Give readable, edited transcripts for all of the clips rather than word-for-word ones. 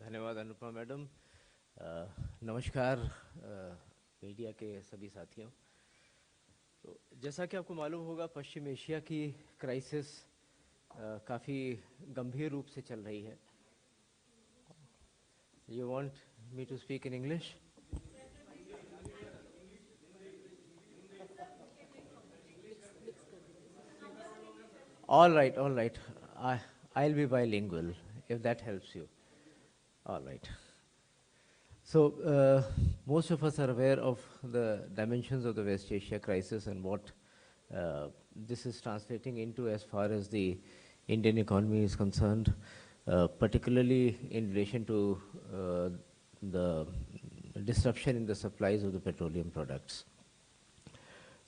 धन्यवाद अनुपमा मैडम। नमस्कार मीडिया के सभी साथियों। तो जैसा कि आपको मालूम होगा, पश्चिम एशिया की क्राइसिस काफ़ी गंभीर रूप से चल रही है। You want me to speak in English? All right, all right. I'll be bilingual if that helps you. All right. So, most of us are aware of the dimensions of the West Asia crisis and what this is translating into as far as the Indian economy is concerned, particularly in relation to the disruption in the supplies of the petroleum products.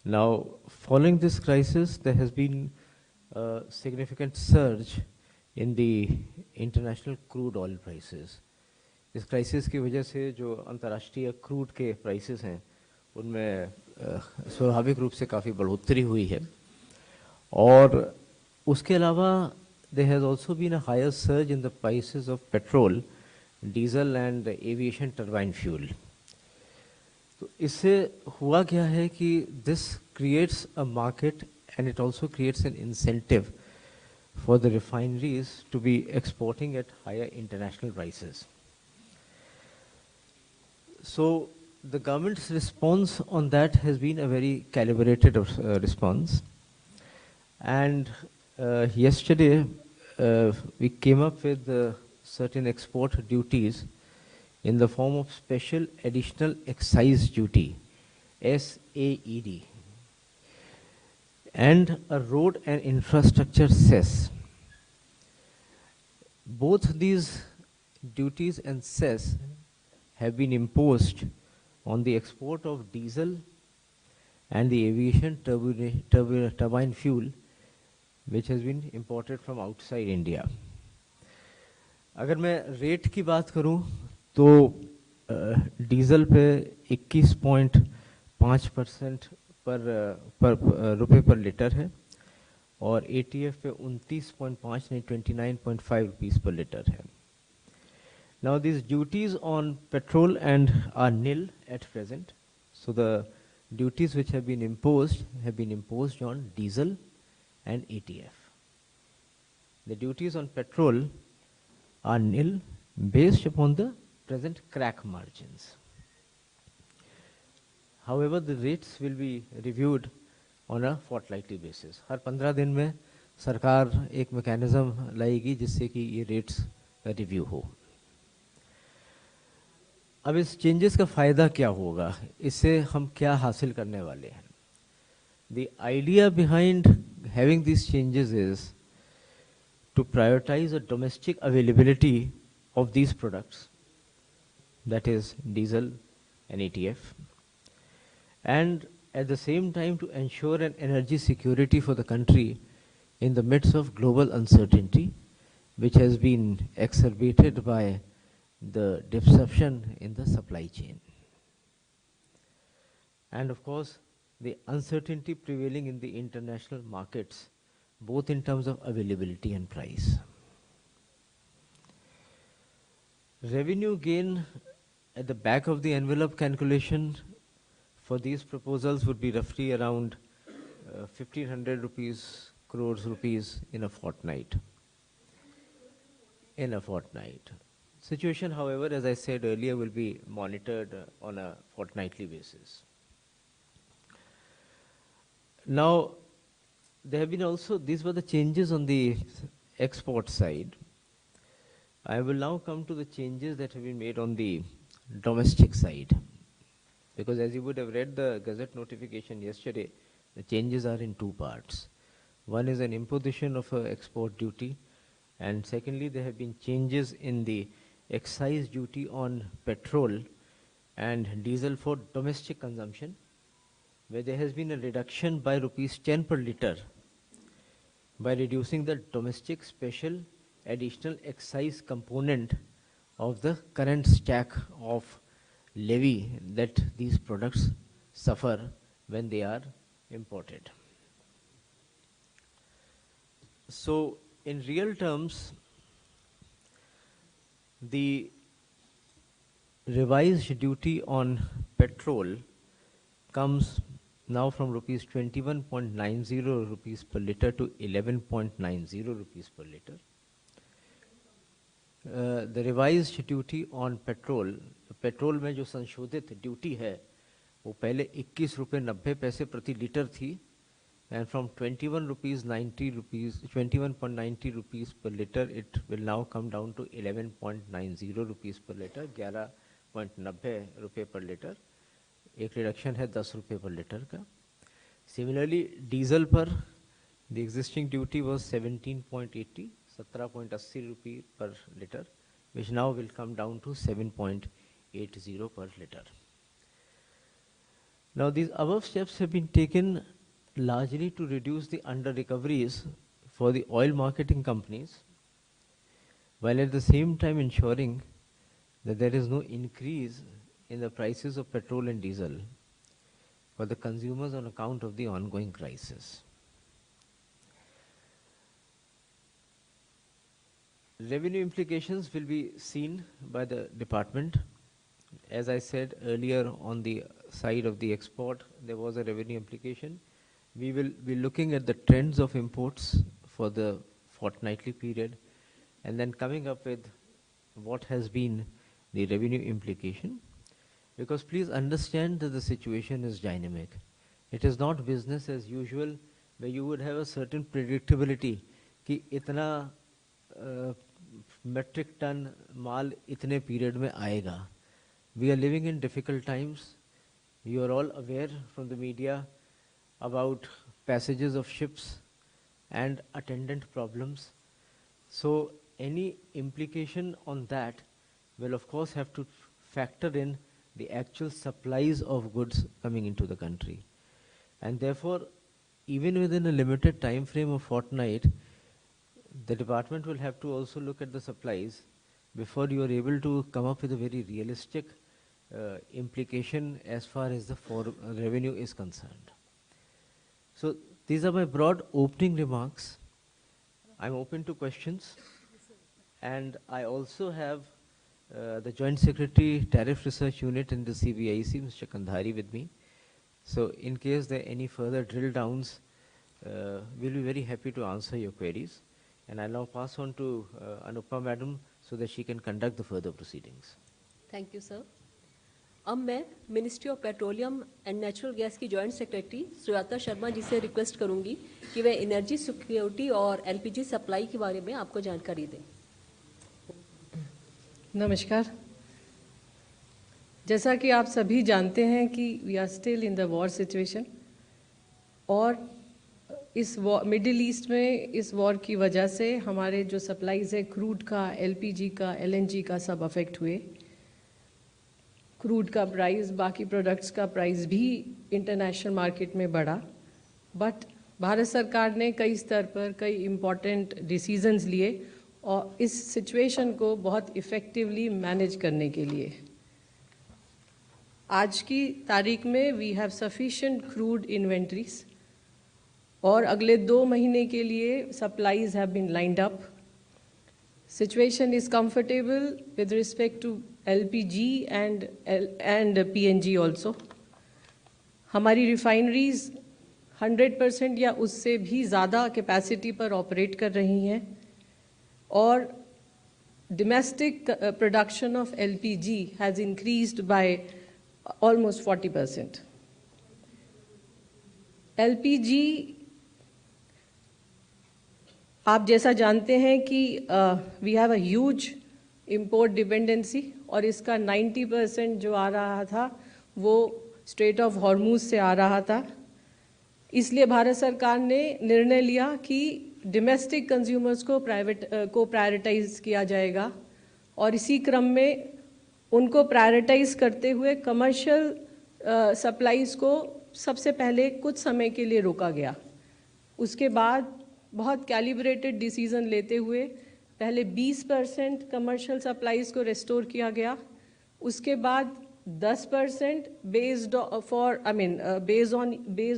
Now, following this crisis, there has been a significant surge in the international crude oil prices. इस crisis की वजह से जो अंतर्राष्ट्रीय crude के prices हैं उनमें स्वाभाविक रूप से काफ़ी बढ़ोतरी हुई है, और उसके अलावा there has also been a higher surge in the prices of petrol, diesel and aviation turbine fuel. तो इससे हुआ क्या है कि this creates a market and it also creates an incentive for the refineries to be exporting at higher international prices. So the government's response on that has been a very calibrated response. And yesterday we came up with certain export duties in the form of special additional excise duty, SAED, and a road and infrastructure cess. Both these duties and cess have been imposed on the export of diesel and the aviation turbine fuel, which has been imported from outside India. अगर मैं rate की बात करूं तो diesel पे 21.5% पर रुपए पर लीटर है, और एटीएफ पे 29.5 नहीं 29.5 रुपीस पर लीटर है. Now these duties on petrol and are nil at present. So the duties which have been imposed on diesel and ATF. The duties on petrol are nil based upon the present crack margins. However, the rates will be reviewed on a fortnightly basis. हर 15 दिन में सरकार एक mechanism लाएगी जिससे कि ये rates review हो. अब इस चेंजेस का फ़ायदा क्या होगा, इससे हम क्या हासिल करने वाले हैं? The idea behind having these changes is to prioritize the domestic availability of these products, that is diesel and ATF, and at the same time to ensure an energy security for the country in the midst of global uncertainty, which has been exacerbated by the disruption in the supply chain. And of course, the uncertainty prevailing in the international markets, both in terms of availability and price. Revenue gain at the back of the envelope calculation for these proposals would be roughly around 1500 crores rupees in a fortnight. Situation, however, as I said earlier, will be monitored on a fortnightly basis. Now, there have been also, these were the changes on the export side. I will now come to the changes that have been made on the domestic side. Because as you would have read the Gazette notification yesterday, the changes are in two parts. One is an imposition of an export duty, and secondly, there have been changes in the excise duty on petrol and diesel for domestic consumption, where there has been a reduction by rupees 10 per litre by reducing the domestic special additional excise component of the current stack of levy that these products suffer when they are imported. So in real terms, the revised duty on petrol comes now from rupees 21.90 rupees per liter to 11.90 rupees per liter. The revised duty on petrol, petrol में जो संशोधित duty है वो पहले 21 रुपये 90 पैसे प्रति litre थी, and from 21.90 rupees per liter it will now come down to 11.90 rupees per liter, 11.90 रुपये पर लीटर, एक रिडक्शन है 10 रुपये पर लीटर का. Similarly, डीजल पर the existing duty was 17.80, 17.80 रुपये पर litre, which now will come down to 7.80 per liter. Now these above steps have been taken largely to reduce the under-recoveries for the oil marketing companies, while at the same time ensuring that there is no increase in the prices of petrol and diesel for the consumers on account of the ongoing crisis. Revenue implications will be seen by the department. As I said earlier, on the side of the export, there was a revenue implication. We will be looking at the trends of imports for the fortnightly period and then coming up with what has been the revenue implication. Because please understand that the situation is dynamic. It is not business as usual where you would have a certain predictability कि इतना metric ton माल इतने period में आएगा. We are living in difficult times. You are all aware from the media about passages of ships and attendant problems. So any implication on that will of course have to factor in the actual supplies of goods coming into the country. And therefore, even within a limited time frame of fortnight, the department will have to also look at the supplies before you are able to come up with a very realistic implication as far as the revenue is concerned. So these are my broad opening remarks. I'm open to questions. And I also have the Joint Secretary, Tariff Research Unit in the CBIC, Mr. Kandhari, with me. So in case there are any further drill downs, we'll be very happy to answer your queries. And I'll now pass on to Anupa Madam so that she can conduct the further proceedings. Thank you, sir. अब मैं ministry of petroleum and natural gas की joint secretary Sujata Sharma ji से request करूंगी कि वे energy security और LPG supply के बारे में आपको जानकारी दें. नमस्कार. जैसा कि आप सभी जानते हैं कि we are still in the war situation और इस मिडिल ईस्ट में इस वॉर की वजह से हमारे जो सप्लाईज है क्रूड का, एलपीजी का, एलएनजी का सब अफेक्ट हुए. क्रूड का प्राइस, बाकी प्रोडक्ट्स का प्राइस भी इंटरनेशनल मार्केट में बढ़ा. बट भारत सरकार ने कई स्तर पर कई इम्पॉर्टेंट डिसीजंस लिए और इस सिचुएशन को बहुत इफ़ेक्टिवली मैनेज करने के लिए आज की तारीख में we have sufficient crude inventories और अगले 2 महीने के लिए supplies have been lined up. Situation is comfortable with respect to LPG and PNG also. हमारी रिफाइनरीज 100% या उससे भी ज़्यादा कैपेसिटी पर ऑपरेट कर रही हैं और domestic production of LPG has increased by almost 40%. LPG आप जैसा जानते हैं कि we have a huge import dependency और इसका 90% जो आ रहा था वो स्ट्रेट ऑफ हॉर्मूज से आ रहा था. इसलिए भारत सरकार ने निर्णय लिया कि डोमेस्टिक कंज्यूमर्स को प्रायोरिटाइज किया जाएगा और इसी क्रम में उनको प्रायोरिटाइज करते हुए कमर्शियल सप्लाईज को सबसे पहले कुछ समय के लिए रोका गया. उसके बाद बहुत कैलिब्रेटेड डिसीजन लेते हुए पहले 20% कमर्शियल सप्लाईज को रेस्टोर किया गया. उसके बाद 10% based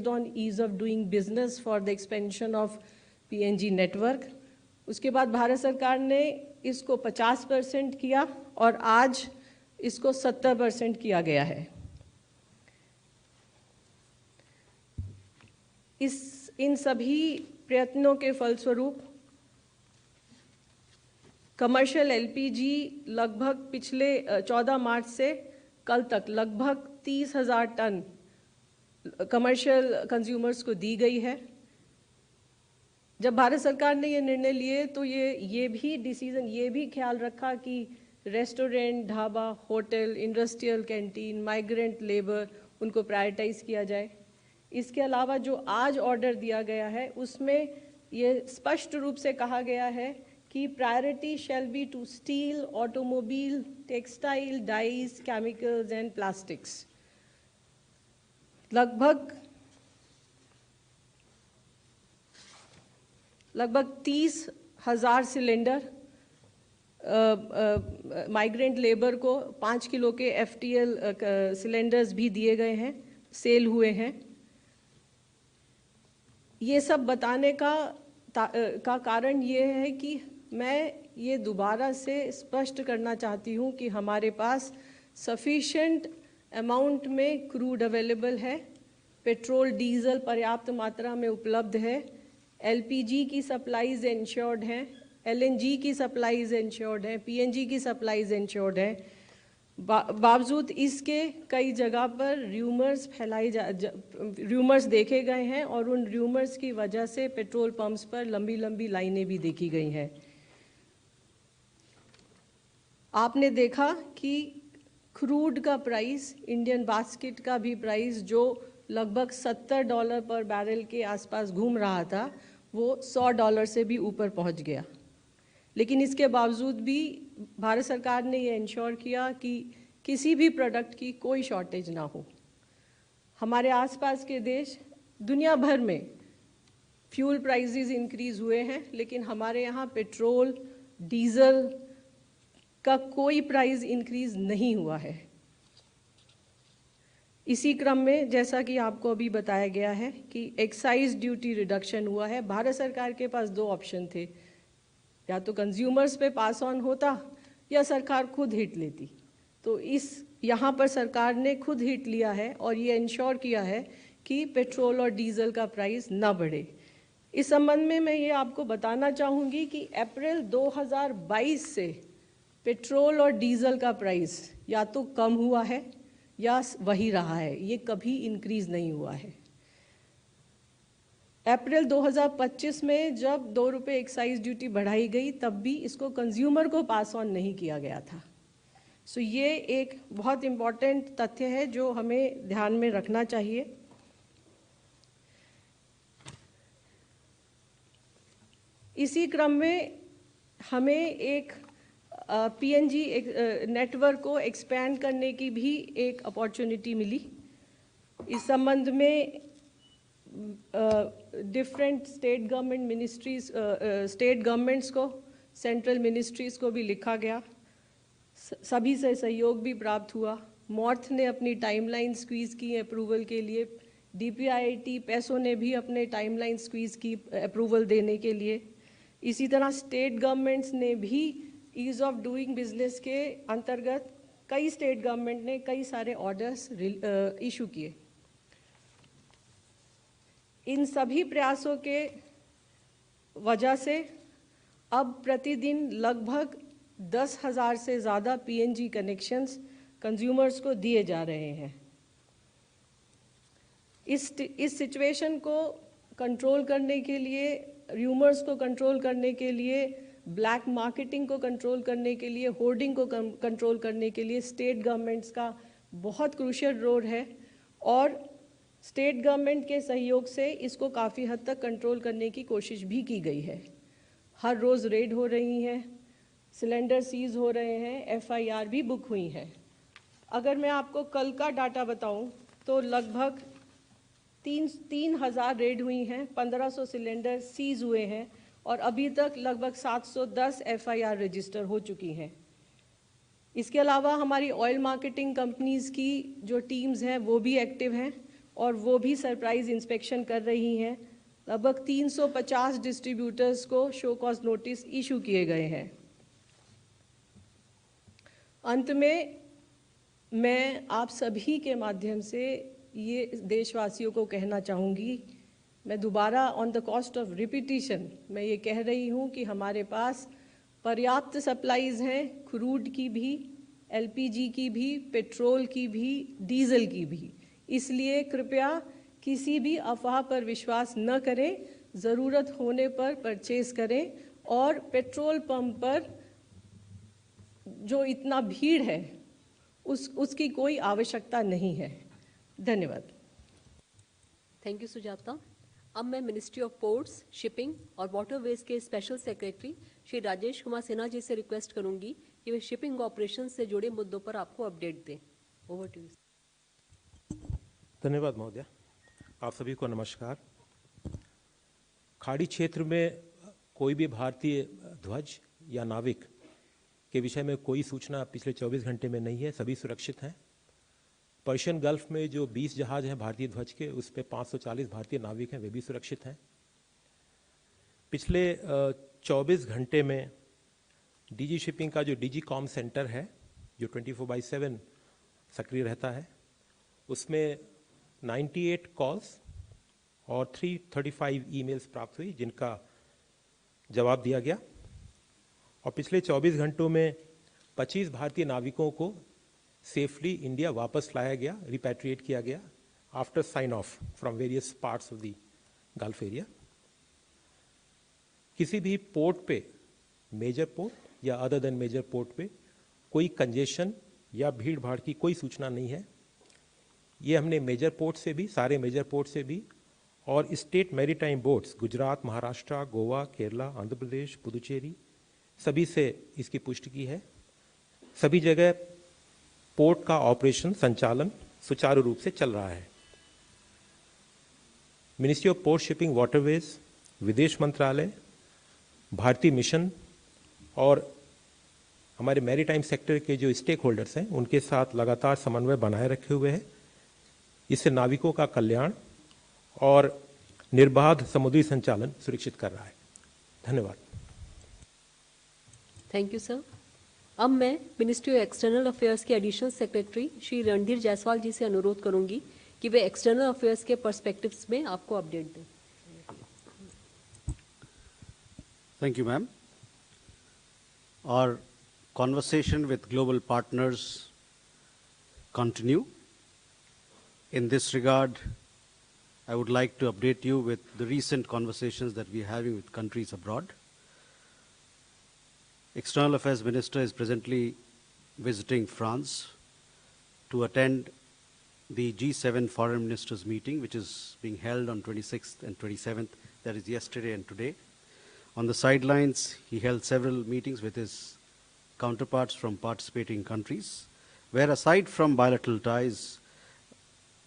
on ease of doing business for the expansion of PNG network. उसके बाद भारत सरकार ने इसको 50% किया और आज इसको 70% किया गया है। इन सभी प्रयत्नों के फलस्वरूप कमर्शियल एलपीजी लगभग पिछले 14 मार्च से कल तक लगभग 30,000 टन कमर्शियल कंज्यूमर्स को दी गई है। जब भारत सरकार ने ये निर्णय लिए तो ये भी डिसीजन ये भी ख्याल रखा कि restaurant, dhaba, hotel, industrial canteen, migrant labour उनको प्रायोरिटाइज किया जाए। इसके अलावा जो आज ऑर्डर दिया गया है उसमें ये स्पष्ट रूप से कहा गया है कि priority shall be to steel, automobile, textile, dyes, chemicals and plastics. लगभग 30,000 सिलेंडर माइग्रेंट लेबर को 5 किलो के FTL सिलेंडर्स भी दिए गए हैं, सेल हुए हैं। ये सब बताने का कारण ये है कि मैं ये दोबारा से स्पष्ट करना चाहती हूँ कि हमारे पास सफिशेंट अमाउंट में क्रूड अवेलेबल है, पेट्रोल डीजल पर्याप्त मात्रा में उपलब्ध है, LPG की सप्लाईज इंश्योर्ड हैं, LNG की सप्लाईज इंश्योर्ड हैं, PNG की सप्लाईज इंश्योर्ड हैं। बावजूद इसके कई जगह पर र्यूमर्स देखे गए हैं और उन र्यूमर्स की वजह से पेट्रोल पंप्स पर लंबी लंबी लाइनें भी देखी गई हैं। आपने देखा कि क्रूड का प्राइस, इंडियन बास्केट का भी प्राइस जो लगभग $70 पर बैरल के आसपास घूम रहा था, वो $100 से भी ऊपर पहुंच गया। लेकिन इसके बावजूद भी भारत सरकार ने ये इंश्योर किया कि किसी भी प्रोडक्ट की कोई शॉर्टेज ना हो। हमारे आसपास के देश दुनिया भर में फ्यूल प्राइसेस इंक्रीज हुए हैं, लेकिन हमारे यहाँ पेट्रोल डीजल का कोई प्राइस इंक्रीज नहीं हुआ है। इसी क्रम में जैसा कि आपको अभी बताया गया है कि एक्साइज ड्यूटी रिडक्शन हुआ है। भारत सरकार के पास 2 ऑप्शन थे, या तो कंज्यूमर्स पे पास ऑन होता या सरकार खुद हिट लेती। तो यहाँ पर सरकार ने खुद हिट लिया है और ये इंश्योर किया है कि पेट्रोल और डीजल का प्राइस ना बढ़े। इस संबंध में मैं ये आपको बताना चाहूँगी कि अप्रैल 2022 से पेट्रोल और डीजल का प्राइस या तो कम हुआ है या वही रहा है, ये कभी इंक्रीज नहीं हुआ है। अप्रैल 2025 में जब 2 रुपये एक्साइज ड्यूटी बढ़ाई गई तब भी इसको कंज्यूमर को पास ऑन नहीं किया गया था। सो ये एक बहुत इम्पॉर्टेंट तथ्य है जो हमें ध्यान में रखना चाहिए। इसी क्रम में हमें एक PNG नेटवर्क को एक्सपैंड करने की भी एक अपॉर्चुनिटी मिली। इस संबंध में different state government ministries, state governments को, सेंट्रल मिनिस्ट्रीज को भी लिखा गया। सभी से सहयोग भी प्राप्त हुआ। मॉर्थ ने अपनी टाइमलाइन स्क्वीज़ की अप्रूवल के लिए, DPIIT पैसों ने भी अपने टाइमलाइन स्क्वीज़ की अप्रूवल देने के लिए। इसी तरह स्टेट गवर्नमेंट्स ने भी ईज़ ऑफ डूइंग बिजनेस के अंतर्गत कई स्टेट गवर्नमेंट ने कई सारे ऑर्डर्स इशू किए। इन सभी प्रयासों के वजह से अब प्रतिदिन लगभग 10,000 से ज़्यादा PNG कनेक्शंस कंज्यूमर्स को दिए जा रहे हैं। इस सिचुएशन को कंट्रोल करने के लिए, र्यूमर्स को कंट्रोल करने के लिए, ब्लैक मार्केटिंग को कंट्रोल करने के लिए, होर्डिंग को कंट्रोल करने के लिए स्टेट गवर्नमेंट्स का बहुत क्रूशियल रोल है और स्टेट गवर्नमेंट के सहयोग से इसको काफ़ी हद तक कंट्रोल करने की कोशिश भी की गई है। हर रोज़ रेड हो रही हैं, सिलेंडर सीज हो रहे हैं, FIR भी बुक हुई हैं। अगर मैं आपको कल का डाटा बताऊं तो लगभग 3,000 रेड हुई हैं, 1,500 सिलेंडर सीज हुए हैं और अभी तक लगभग 710 FIR रजिस्टर हो चुकी हैं। इसके अलावा हमारी ऑयल मार्केटिंग कंपनीज़ की जो टीम्स हैं वो भी एक्टिव हैं और वो भी सरप्राइज इंस्पेक्शन कर रही हैं। लगभग 350 डिस्ट्रीब्यूटर्स को शो कॉज नोटिस इशू किए गए हैं। अंत में मैं आप सभी के माध्यम से ये देशवासियों को कहना चाहूँगी, मैं दोबारा on the cost of repetition मैं ये कह रही हूँ कि हमारे पास पर्याप्त सप्लाईज़ हैं, क्रूड की भी, एलपीजी की भी, पेट्रोल की भी, डीजल की भी। इसलिए कृपया किसी भी अफवाह पर विश्वास न करें, ज़रूरत होने पर परचेज करें और पेट्रोल पंप पर जो इतना भीड़ है उसकी कोई आवश्यकता नहीं है। धन्यवाद। Thank you Sujata. अब मैं मिनिस्ट्री ऑफ पोर्ट्स, शिपिंग और वाटरवेज के स्पेशल सेक्रेटरी श्री राजेश कुमार सिन्हा जी से रिक्वेस्ट करूंगी कि वे शिपिंग ऑपरेशन से जुड़े मुद्दों पर आपको अपडेट दें। Over to you. धन्यवाद महोदय। आप सभी को नमस्कार। खाड़ी क्षेत्र में कोई भी भारतीय ध्वज या नाविक के विषय में कोई सूचना पिछले 24 घंटे में नहीं है, सभी सुरक्षित हैं। पर्शियन गल्फ में जो 20 जहाज हैं भारतीय ध्वज के, उस पे 540 भारतीय नाविक हैं, वे भी सुरक्षित हैं। पिछले 24 घंटे में डीजी शिपिंग का जो डीजी कॉम सेंटर है, जो 24/7 सक्रिय रहता है, उसमें 98 कॉल्स और 335 ईमेल्स प्राप्त हुई, जिनका जवाब दिया गया। और पिछले 24 घंटों में 25 भारतीय नाविकों को सेफली इंडिया वापस लाया गया, रिपैट्रिएट किया गया after sign off from various parts of the Gulf area. किसी भी पोर्ट पे, मेजर पोर्ट या अदर देन मेजर पोर्ट पे कोई कंजेशन या भीड़ भाड़ की कोई सूचना नहीं है। ये हमने मेजर पोर्ट से भी, सारे मेजर पोर्ट से भी, और state maritime boards Gujarat, Maharashtra, Goa, Kerala, Andhra Pradesh, Puducherry, सभी से इसकी पुष्टि की है। सभी जगह पोर्ट का ऑपरेशन, संचालन सुचारू रूप से चल रहा है। Ministry of port, shipping, waterways, विदेश मंत्रालय, भारतीय मिशन और हमारे मैरीटाइम सेक्टर के जो स्टेक होल्डर्स हैं, उनके साथ लगातार समन्वय बनाए रखे हुए हैं। इससे नाविकों का कल्याण और निर्बाध समुद्री संचालन सुनिश्चित कर रहा है। धन्यवाद। Thank you sir. अब मैं मिनिस्ट्री ऑफ एक्सटर्नल अफेयर्स के एडिशनल सेक्रेटरी श्री रणधीर जायसवाल जी से अनुरोध करूंगी कि वे एक्सटर्नल अफेयर्स के पर्सपेक्टिव्स में आपको अपडेट दें। Thank you, ma'am. Our conversation with global partners continue. In this regard, I would like to update you with the recent conversations that we are having with countries abroad. External Affairs Minister is presently visiting France to attend the G7 Foreign Ministers meeting, which is being held on 26th and 27th, that is yesterday and today. On the sidelines, he held several meetings with his counterparts from participating countries, where aside from bilateral ties,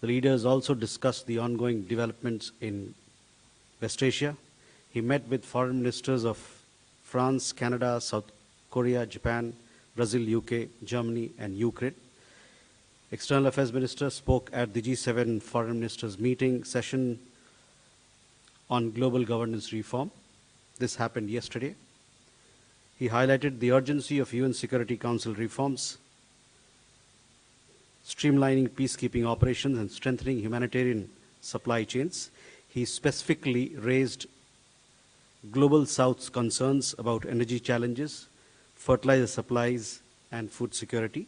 the leaders also discussed the ongoing developments in West Asia. He met with foreign ministers of France, Canada, South Korea, Japan, Brazil, UK, Germany, and Ukraine. External Affairs Minister spoke at the G7 Foreign Ministers meeting session on global governance reform. This happened yesterday. He highlighted the urgency of UN Security Council reforms, streamlining peacekeeping operations and strengthening humanitarian supply chains. He specifically raised Global South's concerns about energy challenges, fertilizer supplies, and food security.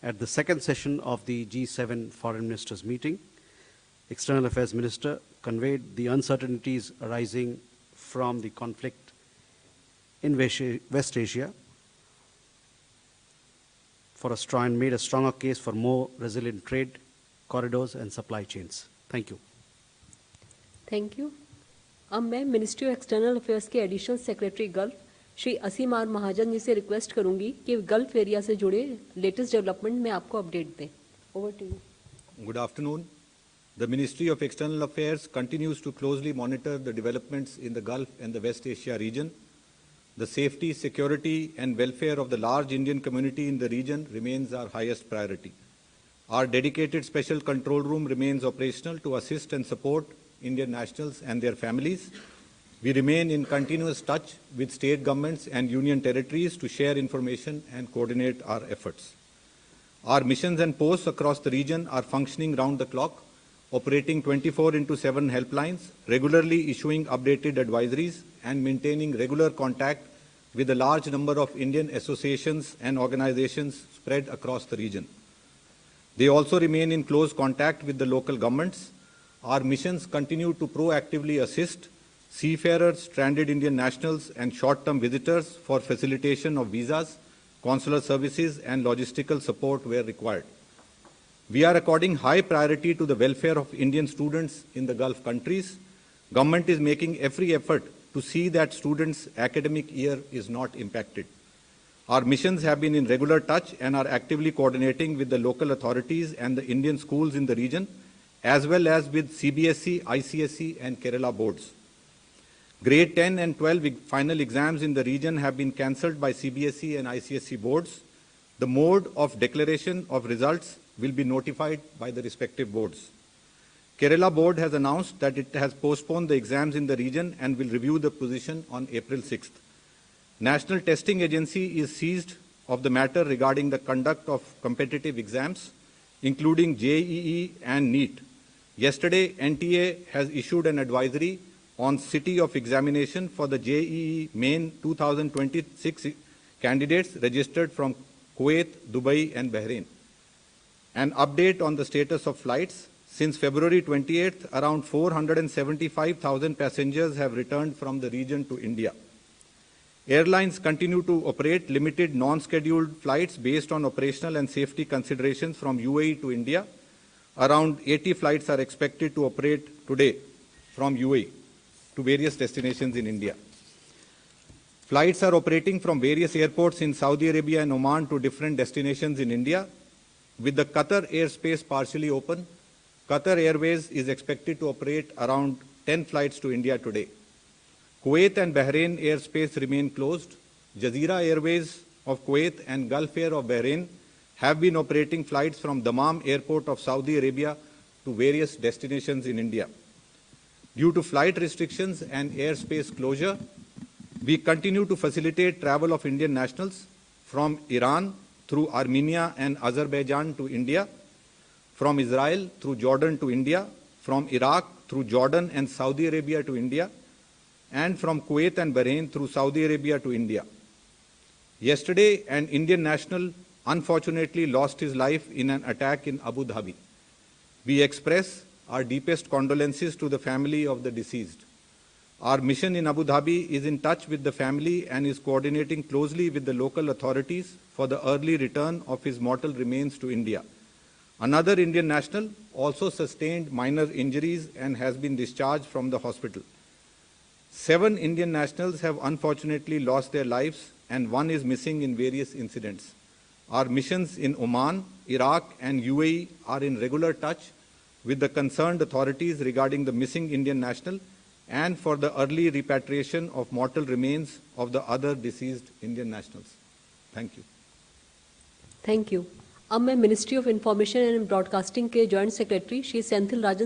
At the second session of the G7 Foreign Ministers meeting, External Affairs Minister conveyed the uncertainties arising from the conflict in West Asia and made a stronger case for more resilient trade corridors and supply chains. Thank you. Thank you. अब मैं ministry of external affairs के additional secretary gulf Shri Aseem R Mahajan ji से request करूंगी कि gulf area से जुड़े latest development में आपको अपडेट दें। Over to you. Good afternoon. The Ministry of External Affairs continues to closely monitor the developments in the Gulf and the West Asia region. The safety, security, and welfare of the large Indian community in the region remains our highest priority. Our dedicated special control room remains operational to assist and support Indian nationals and their families. We remain in continuous touch with state governments and union territories to share information and coordinate our efforts. Our missions and posts across the region are functioning round the clock, operating 24/7 helplines, regularly issuing updated advisories, and maintaining regular contact with a large number of Indian associations and organizations spread across the region. They also remain in close contact with the local governments. Our missions continue to proactively assist seafarers, stranded Indian nationals, and short-term visitors for facilitation of visas, consular services, and logistical support where required. We are according high priority to the welfare of Indian students in the Gulf countries. Government is making every effort to see that students' academic year is not impacted. Our missions have been in regular touch and are actively coordinating with the local authorities and the Indian schools in the region, as well as with CBSE, ICSE, and Kerala boards. Grade 10 and 12 final exams in the region have been cancelled by CBSE and ICSE boards. The mode of declaration of results will be notified by the respective boards. Kerala board has announced that it has postponed the exams in the region and will review the position on April 6th. National Testing Agency is seized of the matter regarding the conduct of competitive exams, including JEE and NEET. Yesterday, NTA has issued an advisory on city of examination for the JEE Main 2026 candidates registered from Kuwait, Dubai, and Bahrain. An update on the status of flights. Since February 28th, around 475,000 passengers have returned from the region to India. Airlines continue to operate limited non-scheduled flights based on operational and safety considerations from UAE to India. Around 80 flights are expected to operate today from UAE to various destinations in India. Flights are operating from various airports in Saudi Arabia and Oman to different destinations in India. With the Qatar airspace partially open, Qatar Airways is expected to operate around 10 flights to India today. Kuwait and Bahrain airspace remain closed. Jazeera Airways of Kuwait and Gulf Air of Bahrain have been operating flights from Dammam Airport of Saudi Arabia to various destinations in India. Due to flight restrictions and airspace closure, we continue to facilitate travel of Indian nationals from Iran through Armenia and Azerbaijan to India, from Israel through Jordan to India, from Iraq through Jordan and Saudi Arabia to India, and from Kuwait and Bahrain through Saudi Arabia to India. Yesterday, an Indian national unfortunately lost his life in an attack in Abu Dhabi. We express our deepest condolences to the family of the deceased. Our mission in Abu Dhabi is in touch with the family and is coordinating closely with the local authorities for the early return of his mortal remains to India. Another Indian national also sustained minor injuries and has been discharged from the hospital. 7 Indian nationals have unfortunately lost their lives and 1 is missing in various incidents. Our missions in Oman, Iraq, and UAE are in regular touch with the concerned authorities regarding the missing Indian national and for the early repatriation of mortal remains of the other deceased Indian nationals. Thank you. Thank you. अब मैं ministry of information and broadcasting के joint secretary Shri Senthil राजन